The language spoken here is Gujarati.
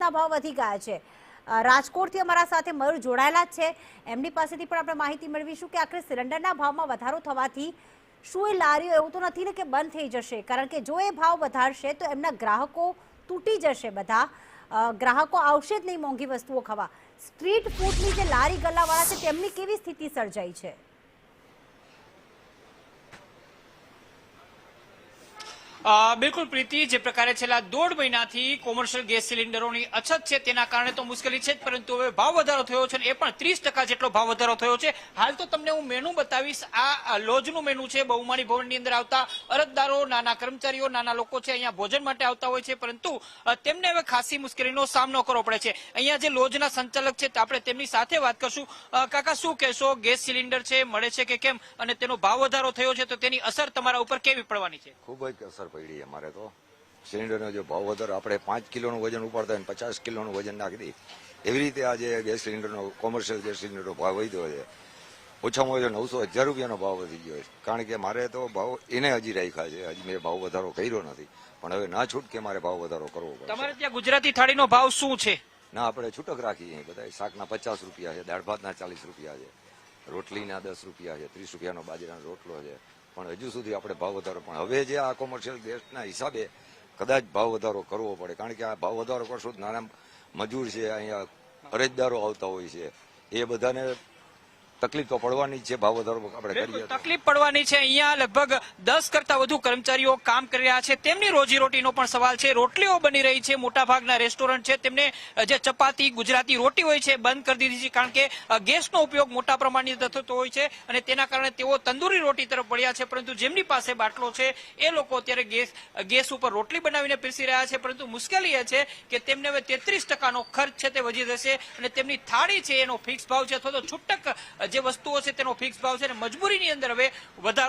ગેસના ભાવ વધી ગયા છે। રાજકોટથી અમારા સાથે મયુર જોડાયેલા છે, એમની પાસેથી પણ આપણે માહિતી મેળવીશું કે આખરે સિલિન્ડરના ભાવમાં વધારો થવાથી શું એ લારીઓ એવું તો નથી ને કે બંધ થઈ જશે? કારણ કે જો એ ભાવ વધારશે તો એમના ગ્રાહકો તૂટી જશે, બધા ગ્રાહકો આવશે જ નહીં મોંઘી વસ્તુઓ ખાવા। સ્ટ્રીટ ફૂડની જે લારી ગલ્લાવાળા છે તેમની કેવી સ્થિતિ સર્જાઈ છે? બિલકુલ પ્રીતિ, જે પ્રકારે છેલ્લા 1.5 મહિનાથી કોમર્શિયલ ગેસ સિલિન્ડરોની અછત છે તેના કારણે તો મુશ્કેલી છે જ, પરંતુ હવે ભાવ વધારો થયો છે, એ પણ 30% જેટલો ભાવ વધારો થયો છે। હાલ તો તમને હું મેનુ બતાવીશ। આ લોજનું મેનુ છે। બહુમાળી ભવનની અંદર આવતા અરજદારો, નાના કર્મચારીઓ, નાના લોકો છે, અહીંયા ભોજન માટે આવતા હોય છે, પરંતુ તેમને હવે ખાસી મુશ્કેલીનો સામનો કરવો પડે છે। અહીંયા જે લોજના સંચાલક છે આપણે તેમની સાથે વાત કરશું। કાકા, શું કહેશો? ગેસ સિલિન્ડર છે, મળે છે કે કેમ, અને તેનો ભાવ વધારો થયો છે તો તેની અસર તમારા ઉપર કેવી પડવાની છે? ખૂબ જ અસર પડી અમારે તો। સિલિન્ડરનો જો ભાવ વધારો, આપણે 5 કિલોનું વજન ઉપાડતા હોય 50 કિલોનું વજન નાખી દઈએ, એવી રીતે આજે ગેસ સિલિન્ડરનો, કોમર્શિયલ ગેસ સિલિન્ડરનો ભાવ વધ્યો છે। ઓછામાં ઓછો 900-1000 રૂપિયાનો ભાવ વધી ગયો છે। કારણ કે મારે તો ભાવ એને હજી રાખ્યા છે, હજી મેં ભાવ વધારો કર્યો નથી, પણ હવે ના છૂટકે મારે ભાવ વધારો કરવો પડે। તમારે ત્યાં ગુજરાતી થાળીનો ભાવ શું છે? ના, આપણે છૂટક રાખીએ। બધા શાકના 50 રૂપિયા છે, દાળ ભાતના 40 રૂપિયા છે, રોટલીના 10 રૂપિયા છે, 30 રૂપિયાનો બાજરાનો રોટલો છે, પણ હજુ સુધી આપણે ભાવ વધારો, પણ હવે જે આ કોમર્શિયલ ગેસના હિસાબે કદાચ ભાવ વધારો કરવો પડે। કારણ કે આ ભાવ વધારો કરશું તો નાના મજૂર છે, અહીંયા અરજદારો આવતા હોય છે, એ બધાને તકલીફ તો પડવાની જ છે। ભાવ વધારો આપણે કરીએ તકલીફ પડવાની છે। અહીંયા લગભગ 10 કરતા વધુ કર્મચારીઓ કામ કરી રહ્યા છે, તેમની રોજીરોટીનો પણ સવાલ છે। રોટલીઓ બની રહી છે, મોટાભાગના રેસ્ટોરન્ટ છે તેમને જે ચપાતી ગુજરાતી રોટી હોય છે બંધ કરી દીધી છે, કારણ કે ગેસનો ઉપયોગ મોટા પ્રમાણની અંદર થતો હોય છે અને તેના કારણે તેઓ તંદૂરી રોટી તરફ વળ્યા છે। પરંતુ જેમની પાસે બાટલો છે એ લોકો અત્યારે ગેસ ઉપર રોટલી બનાવીને પીરસી રહ્યા છે, પરંતુ મુશ્કેલી એ છે કે તેમને હવે 33%નો ખર્ચ છે તે વધી જશે અને તેમની થાળી છે એનો ફિક્સ ભાવ છે અથવા તો છૂટક જે વસ્તુઓ છે તેનો ફિક્સ ભાવ છે અને મજબૂરીની અંદર હવે વધારો